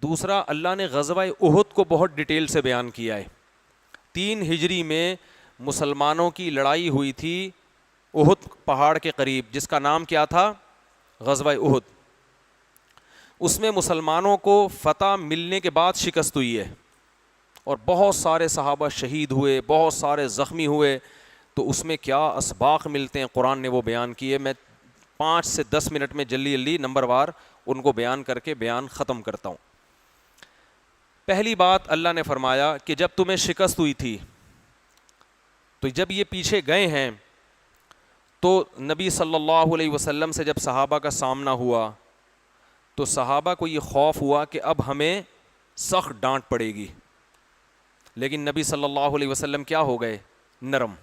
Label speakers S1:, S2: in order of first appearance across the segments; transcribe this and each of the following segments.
S1: دوسرا اللہ نے غزوہ احد کو بہت ڈیٹیل سے بیان کیا ہے. 3 ہجری میں مسلمانوں کی لڑائی ہوئی تھی احد پہاڑ کے قریب, جس کا نام کیا تھا؟ غزوہ احد. اس میں مسلمانوں کو فتح ملنے کے بعد شکست ہوئی ہے اور بہت سارے صحابہ شہید ہوئے, بہت سارے زخمی ہوئے. تو اس میں کیا اسباق ملتے ہیں قرآن نے وہ بیان کیے. میں 5 سے 10 منٹ میں جلدی نمبر وار ان کو بیان کر کے بیان ختم کرتا ہوں. پہلی بات اللہ نے فرمایا کہ جب تمہیں شکست ہوئی تھی تو جب یہ پیچھے گئے ہیں تو نبی صلی اللہ علیہ وسلم سے جب صحابہ کا سامنا ہوا تو صحابہ کو یہ خوف ہوا کہ اب ہمیں سخت ڈانٹ پڑے گی, لیکن نبی صلی اللہ علیہ وسلم کیا ہو گئے؟ نرم.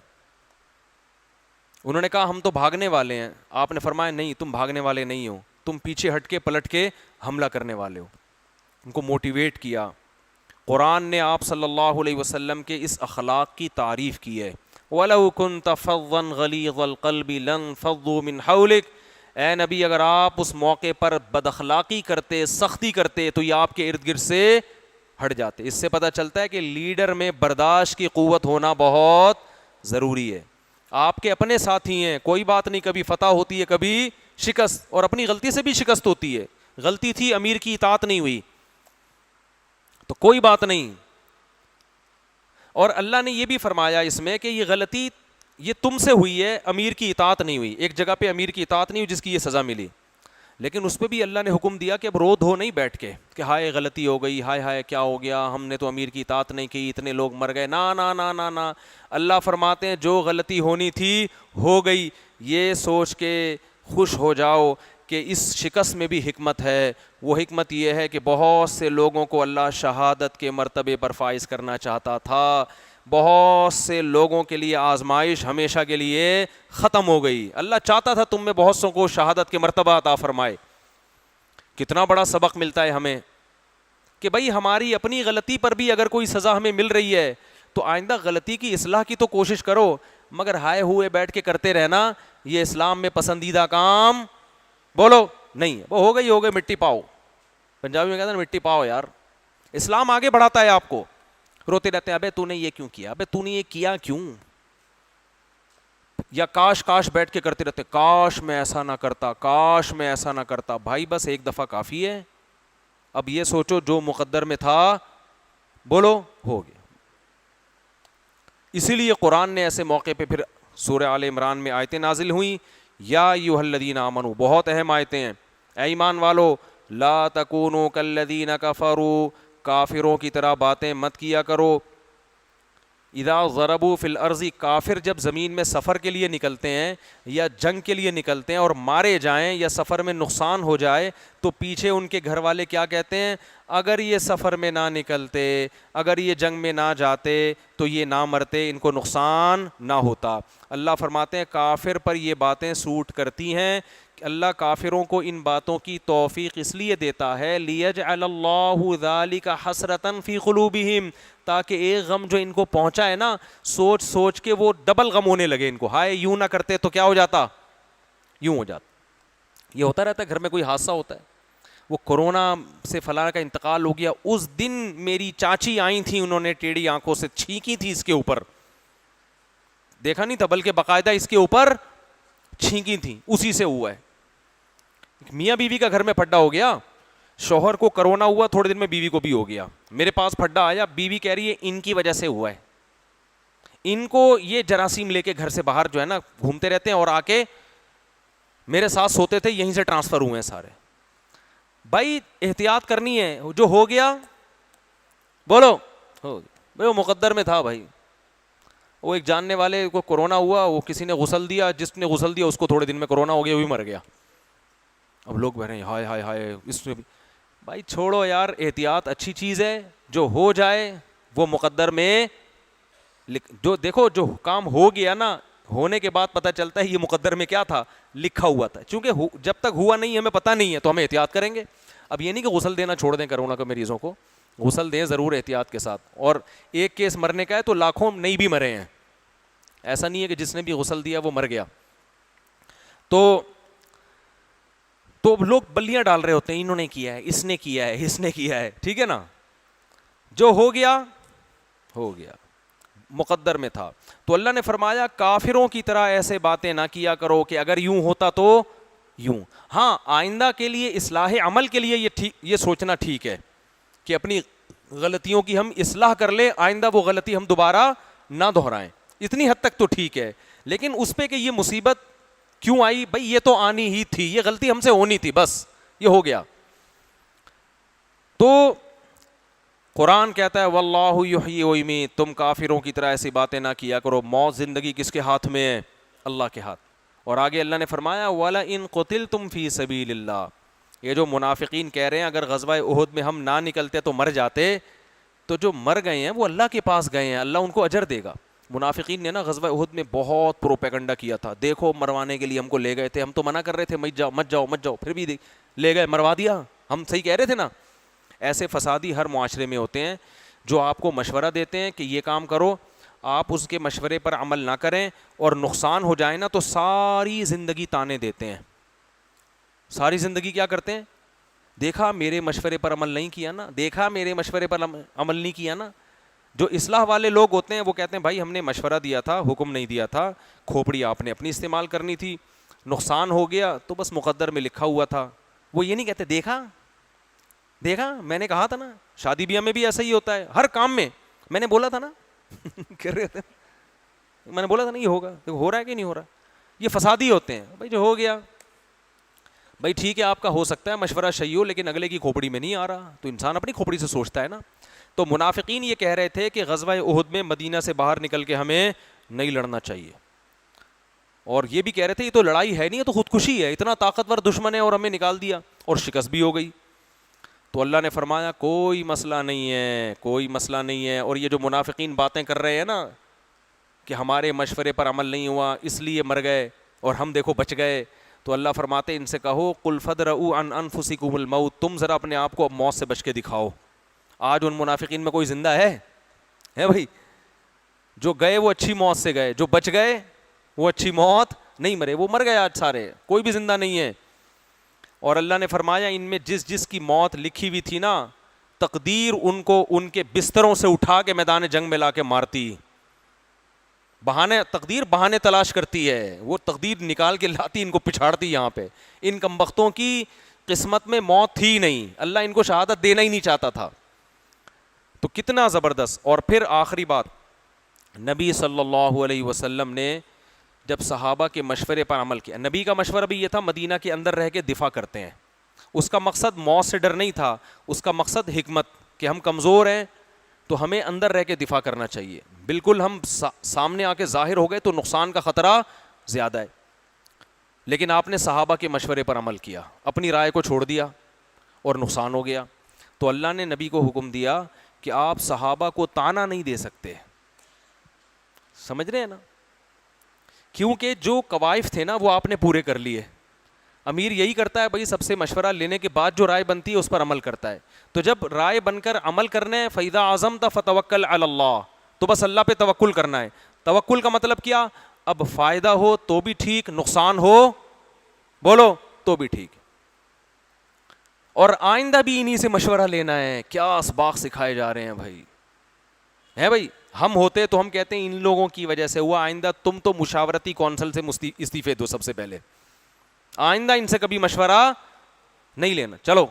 S1: انہوں نے کہا ہم تو بھاگنے والے ہیں. آپ نے فرمایا نہیں, تم بھاگنے والے نہیں ہو, تم پیچھے ہٹ کے پلٹ کے حملہ کرنے والے ہو. ان کو موٹیویٹ کیا. قرآن نے آپ صلی اللہ علیہ وسلم کے اس اخلاق کی تعریف کی ہے. وَلَوْ كُنْتَ فَظًّا غَلِيظَ الْقَلْبِ لَانفَضُّوا مِنْ حَوْلِكَ, اے نبی اگر آپ اس موقع پر بد اخلاقی کرتے, سختی کرتے تو یہ آپ کے ارد گرد سے ہٹ جاتے. اس سے پتہ چلتا ہے کہ لیڈر میں برداشت کی قوت ہونا بہت ضروری ہے. آپ کے اپنے ساتھی ہیں, کوئی بات نہیں, کبھی فتح ہوتی ہے کبھی شکست, اور اپنی غلطی سے بھی شکست ہوتی ہے. غلطی تھی, امیر کی اطاعت نہیں ہوئی تو کوئی بات نہیں. اور اللہ نے یہ بھی فرمایا اس میں کہ یہ غلطی یہ تم سے ہوئی ہے, امیر کی اطاعت نہیں ہوئی. ایک جگہ پہ امیر کی اطاعت نہیں ہوئی جس کی یہ سزا ملی, لیکن اس پہ بھی اللہ نے حکم دیا کہ اب رو دھو نہیں بیٹھ کے کہ ہائے غلطی ہو گئی, ہائے ہائے کیا ہو گیا, ہم نے تو امیر کی اطاعت نہیں کی, اتنے لوگ مر گئے. نا نا نا نا نا, اللہ فرماتے ہیں جو غلطی ہونی تھی ہو گئی. یہ سوچ کے خوش ہو جاؤ کہ اس شکست میں بھی حکمت ہے. وہ حکمت یہ ہے کہ بہت سے لوگوں کو اللہ شہادت کے مرتبے پر فائز کرنا چاہتا تھا. بہت سے لوگوں کے لیے آزمائش ہمیشہ کے لیے ختم ہو گئی. اللہ چاہتا تھا تم میں بہت سو کو شہادت کے مرتبہ عطا فرمائے. کتنا بڑا سبق ملتا ہے ہمیں کہ بھائی ہماری اپنی غلطی پر بھی اگر کوئی سزا ہمیں مل رہی ہے تو آئندہ غلطی کی اصلاح کی تو کوشش کرو, مگر ہائے ہوئے بیٹھ کے کرتے رہنا یہ اسلام میں پسندیدہ کام بولو نہیں ہے. وہ ہو گئی مٹی پاؤ, پنجابی میں کہتے ہیں مٹی پاؤ. یار اسلام آگے بڑھاتا ہے آپ کو. روتے رہتے ہیں ابے تو نے یہ کیوں کیا, ابے تو نے یہ کیا کیوں, یا کاش کاش بیٹھ کے کرتے رہتے, کاش میں ایسا نہ کرتا, کاش میں ایسا نہ کرتا. بھائی بس ایک دفعہ کافی ہے. اب یہ سوچو جو مقدر میں تھا بولو ہو گیا. اسی لیے قرآن نے ایسے موقع پہ پھر سورہ آل عمران میں آیتیں نازل ہوئیں, یا ایھا الذین آمنوا, بہت اہم آیتیں ہیں. اے ایمان والو لا تکونوا کالذین کفروا, کافروں کی طرح باتیں مت کیا کرو. اذا ضربوا فی الارض, کافر جب زمین میں سفر کے لیے نکلتے ہیں یا جنگ کے لیے نکلتے ہیں اور مارے جائیں یا سفر میں نقصان ہو جائے تو پیچھے ان کے گھر والے کیا کہتے ہیں, اگر یہ سفر میں نہ نکلتے, اگر یہ جنگ میں نہ جاتے تو یہ نہ مرتے, ان کو نقصان نہ ہوتا. اللہ فرماتے ہیں کافر پر یہ باتیں سوٹ کرتی ہیں. اللہ کافروں کو ان باتوں کی توفیق اس لیے دیتا ہے لیجعل اللہ ذلک حسرۃ فی قلوبہم, تاکہ ایک غم جو ان کو پہنچا ہے نا سوچ سوچ کے وہ ڈبل غم ہونے لگے ان کو. ہائے یوں نہ کرتے تو کیا ہو جاتا, یوں ہو جاتا. یہ ہوتا رہتا ہے, گھر میں کوئی حادثہ ہوتا ہے, وہ کورونا سے فلاں کا انتقال ہو گیا, اس دن میری چاچی آئی تھیں, انہوں نے ٹیڑھی آنکھوں سے چھینکی تھی اس کے اوپر, دیکھا نہیں تھا بلکہ باقاعدہ اس کے اوپر چھینکی تھی, اسی سے ہوا ہے. میاں بیوی کا گھر میں پھڈا ہو گیا, شوہر کو کرونا ہوا, تھوڑے دن میں بیوی کو بھی ہو گیا. میرے پاس پھڈا آیا, بیوی کہہ رہی ہے ان کی وجہ سے ہوا ہے, ان کو یہ جراثیم لے کے گھر سے باہر جو ہے نا گھومتے رہتے ہیں اور آ کے میرے ساتھ سوتے تھے, یہیں سے ٹرانسفر ہوئے ہیں سارے. بھائی احتیاط کرنی ہے, جو ہو گیا بولو ہو گیا, بھائی وہ مقدر میں تھا. بھائی وہ ایک جاننے والے کو کرونا ہوا, وہ کسی نے غسل دیا, جس نے غسل دیا اس کو تھوڑے دن میں کرونا ہو گیا, وہ بھی مر گیا. اب لوگ بہرے ہیں ہائے ہائے ہائے اس میں بھی. بھائی چھوڑو یار, احتیاط اچھی چیز ہے, جو ہو جائے وہ مقدر میں, جو دیکھو جو کام ہو گیا نا ہونے کے بعد پتہ چلتا ہے یہ مقدر میں کیا تھا, لکھا ہوا تھا. چونکہ جب تک ہوا نہیں ہمیں پتہ نہیں ہے تو ہمیں احتیاط کریں گے. اب یہ نہیں کہ غسل دینا چھوڑ دیں کرونا کے مریضوں کو, غسل دیں ضرور احتیاط کے ساتھ. اور ایک کیس مرنے کا ہے تو لاکھوں نہیں بھی مرے ہیں, ایسا نہیں ہے کہ جس نے بھی غسل دیا وہ مر گیا. تو تو لوگ بلیاں ڈال رہے ہوتے ہیں، انہوں نے کیا ہے، اس نے کیا ہے، اس نے کیا ہے، ٹھیک ہے نا، جو ہو گیا ہو گیا، مقدر میں تھا۔ تو اللہ نے فرمایا کافروں کی طرح ایسے باتیں نہ کیا کرو کہ اگر یوں ہوتا تو یوں۔ ہاں آئندہ کے لیے اصلاح عمل کے لیے یہ سوچنا ٹھیک ہے کہ اپنی غلطیوں کی ہم اصلاح کر لیں، آئندہ وہ غلطی ہم دوبارہ نہ دہرائیں، اتنی حد تک تو ٹھیک ہے۔ لیکن اس پہ کہ یہ مصیبت کیوں آئی، بھائی یہ تو آنی ہی تھی، یہ غلطی ہم سے ہونی تھی، بس یہ ہو گیا۔ تو قرآن کہتا ہے واللہ یحیی و یمیت، تم کافروں کی طرح ایسی باتیں نہ کیا کرو، موت زندگی کس کے ہاتھ میں ہے؟ اللہ کے ہاتھ۔ اور آگے اللہ نے فرمایا وَلَئِن قُتِلْتُمْ فِي سَبِيلِ اللَّهِ، یہ جو منافقین کہہ رہے ہیں اگر غزوہ احد میں ہم نہ نکلتے تو مر جاتے، تو جو مر گئے ہیں وہ اللہ کے پاس گئے ہیں، اللہ ان کو اجر دے گا۔ منافقین نے نا غزوہ احد میں بہت پروپیگنڈا کیا تھا، دیکھو مروانے کے لیے ہم کو لے گئے تھے، ہم تو منع کر رہے تھے مت جاؤ مت جاؤ مت جاؤ، پھر بھی لے گئے، مروا دیا، ہم صحیح کہہ رہے تھے نا۔ ایسے فسادی ہر معاشرے میں ہوتے ہیں جو آپ کو مشورہ دیتے ہیں کہ یہ کام کرو، آپ اس کے مشورے پر عمل نہ کریں اور نقصان ہو جائے نا تو ساری زندگی تانے دیتے ہیں، ساری زندگی کیا کرتے ہیں، دیکھا میرے مشورے پر عمل نہیں کیا نا، دیکھا میرے مشورے پر عمل نہیں کیا نا۔ جو اصلاح والے لوگ ہوتے ہیں وہ کہتے ہیں بھائی ہم نے مشورہ دیا تھا، حکم نہیں دیا تھا، کھوپڑی آپ نے اپنی استعمال کرنی تھی، نقصان ہو گیا تو بس مقدر میں لکھا ہوا تھا۔ وہ یہ نہیں کہتے دیکھا دیکھا میں نے کہا تھا نا، شادی بیاہ میں بھی ایسا ہی ہوتا ہے، ہر کام میں میں نے بولا تھا نا کر رہے تھے، میں نے بولا تھا نا یہ ہوگا، ہو رہا ہے کہ نہیں ہو رہا۔ یہ فسادی ہوتے ہیں، بھائی جو ہو گیا بھائی ٹھیک ہے آپ کا ہو سکتا ہے مشورہ صحیح ہو لیکن اگلے کی کھوپڑی میں نہیں آ رہا، تو انسان اپنی کھوپڑی سے سوچتا ہے نا۔ تو منافقین یہ کہہ رہے تھے کہ غزوہ احد میں مدینہ سے باہر نکل کے ہمیں نہیں لڑنا چاہیے، اور یہ بھی کہہ رہے تھے یہ تو لڑائی ہے نہیں، یہ تو خودکشی ہے، اتنا طاقتور دشمن ہے اور ہمیں نکال دیا اور شکست بھی ہو گئی۔ تو اللہ نے فرمایا کوئی مسئلہ نہیں ہے، کوئی مسئلہ نہیں ہے۔ اور یہ جو منافقین باتیں کر رہے ہیں نا کہ ہمارے مشورے پر عمل نہیں ہوا اس لیے مر گئے اور ہم دیکھو بچ گئے، تو اللہ فرماتے ان سے کہو قل فادرؤوا عن انفسکم الموت، تم ذرا اپنے آپ کو اب موت سے بچ کے دکھاؤ۔ آج ان منافقین میں کوئی زندہ ہے بھائی؟ جو گئے وہ اچھی موت سے گئے، جو بچ گئے وہ اچھی موت نہیں مرے، وہ مر گئے آج سارے، کوئی بھی زندہ نہیں ہے۔ اور اللہ نے فرمایا ان میں جس جس کی موت لکھی ہوئی تھی نا، تقدیر ان کو ان کے بستروں سے اٹھا کے میدان جنگ میں لا کے مارتی۔ تقدیر بہانے تلاش کرتی ہے، وہ تقدیر نکال کے لاتی، ان کو پچھاڑتی یہاں پہ۔ ان کمبختوں کی قسمت میں موت تھی نہیں، اللہ ان کو شہادت دینا ہی نہیں چاہتا تھا۔ تو کتنا زبردست۔ اور پھر آخری بات، نبی صلی اللہ علیہ وسلم نے جب صحابہ کے مشورے پر عمل کیا، نبی کا مشورہ بھی یہ تھا مدینہ کے اندر رہ کے دفاع کرتے ہیں، اس کا مقصد موت سے ڈر نہیں تھا، اس کا مقصد حکمت کہ ہم کمزور ہیں تو ہمیں اندر رہ کے دفاع کرنا چاہیے، بالکل ہم سامنے آ کے ظاہر ہو گئے تو نقصان کا خطرہ زیادہ ہے۔ لیکن آپ نے صحابہ کے مشورے پر عمل کیا، اپنی رائے کو چھوڑ دیا اور نقصان ہو گیا۔ تو اللہ نے نبی کو حکم دیا کہ آپ صحابہ کو طعنہ نہیں دے سکتے، سمجھ رہے ہیں نا، کیونکہ جو کوائف تھے نا وہ آپ نے پورے کر لیے۔ امیر یہی کرتا ہے بھائی، سب سے مشورہ لینے کے بعد جو رائے بنتی ہے اس پر عمل کرتا ہے۔ تو جب رائے بن کر عمل کرنے فَإِذَا عَزَمْتَ فَتَوَكَّلْ عَلَى اللَّهِ، تو بس اللہ پہ توکل کرنا ہے۔ توکل کا مطلب کیا؟ اب فائدہ ہو تو بھی ٹھیک، نقصان ہو بولو تو بھی ٹھیک، اور آئندہ بھی انہی سے مشورہ لینا ہے۔ کیا اسباق سکھائے جا رہے ہیں بھائی، ہے بھائی؟ ہم ہوتے تو ہم کہتے ہیں ان لوگوں کی وجہ سے ہوا، آئندہ تم تو مشاورتی کونسل سے استعفے دو، سب سے پہلے آئندہ ان سے کبھی مشورہ نہیں لینا۔ چلو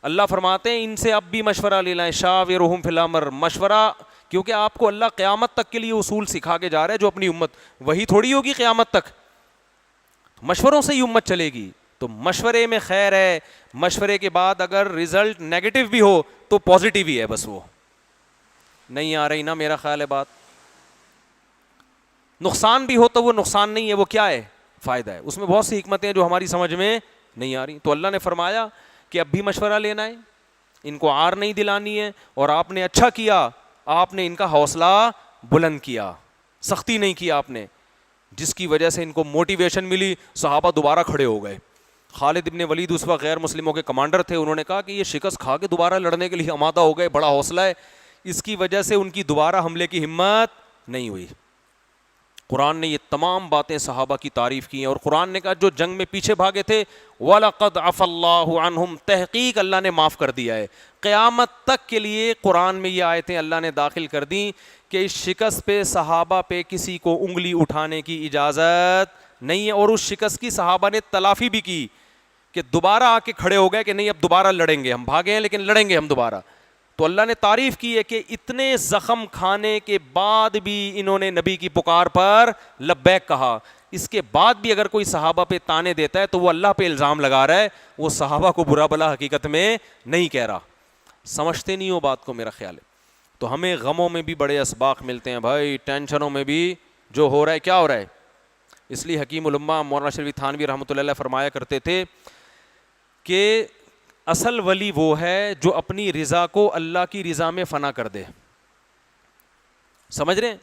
S1: اللہ فرماتے ہیں ان سے اب بھی مشورہ لے لیں، شاورہم فی الامر، مشورہ، کیونکہ آپ کو اللہ قیامت تک کے لیے اصول سکھا کے جا رہا ہے، جو اپنی امت وہی تھوڑی ہوگی قیامت تک، مشوروں سے ہی امت چلے گی۔ تو مشورے میں خیر ہے، مشورے کے بعد اگر رزلٹ نیگیٹو بھی ہو تو پازیٹیو ہی ہے، بس وہ نہیں آ رہی نا میرا خیال ہے بات، نقصان بھی ہو تو وہ نقصان نہیں ہے، وہ کیا ہے؟ فائدہ ہے۔ اس میں بہت سی حکمتیں جو ہماری سمجھ میں نہیں آ رہی۔ تو اللہ نے فرمایا کہ اب بھی مشورہ لینا ہے، ان کو عار نہیں دلانی ہے، اور آپ نے اچھا کیا، آپ نے ان کا حوصلہ بلند کیا، سختی نہیں کی آپ نے، جس کی وجہ سے ان کو موٹیویشن ملی، صحابہ دوبارہ کھڑے ہو گئے۔ خالد ابن ولید اس وقت غیر مسلموں کے کمانڈر تھے، انہوں نے کہا کہ یہ شکست کھا کے دوبارہ لڑنے کے لیے آمادہ ہو گئے، بڑا حوصلہ ہے۔ اس کی وجہ سے ان کی دوبارہ حملے کی ہمت نہیں ہوئی، قرآن نے یہ تمام باتیں صحابہ کی تعریف کی ہیں، اور قرآن نے کہا جو جنگ میں پیچھے بھاگے تھے وَلَقَدْ عَفَا اللَّهُ عَنْهُمْ، تحقیق اللہ نے معاف کر دیا ہے۔ قیامت تک کے لیے قرآن میں یہ آیتیں اللہ نے داخل کر دیں کہ اس شکست پہ صحابہ پہ کسی کو انگلی اٹھانے کی اجازت نہیں ہے، اور اس شکست کی صحابہ نے تلافی بھی کی کہ دوبارہ آ کے کھڑے ہو گئے کہ نہیں اب دوبارہ لڑیں گے، ہم بھاگے ہیں لیکن لڑیں گے ہم دوبارہ۔ تو اللہ نے تعریف کی ہے کہ اتنے زخم کھانے کے بعد بھی انہوں نے نبی کی پکار پر لبیک کہا۔ اس کے بعد بھی اگر کوئی صحابہ پہ تانے دیتا ہے تو وہ اللہ پہ الزام لگا رہا ہے، وہ صحابہ کو برا بلا حقیقت میں نہیں کہہ رہا۔ سمجھتے نہیں ہو بات کو، میرا خیال ہے۔ تو ہمیں غموں میں بھی بڑے اسباق ملتے ہیں بھائی، ٹینشنوں میں بھی جو ہو رہا ہے کیا ہو رہا ہے۔ اس لیے حکیم الامہ مولانا شریف تھانوی رحمۃ اللہ علیہ فرمایا کرتے تھے کہ اصل ولی وہ ہے جو اپنی رضا کو اللہ کی رضا میں فنا کر دے۔ سمجھ رہے ہیں؟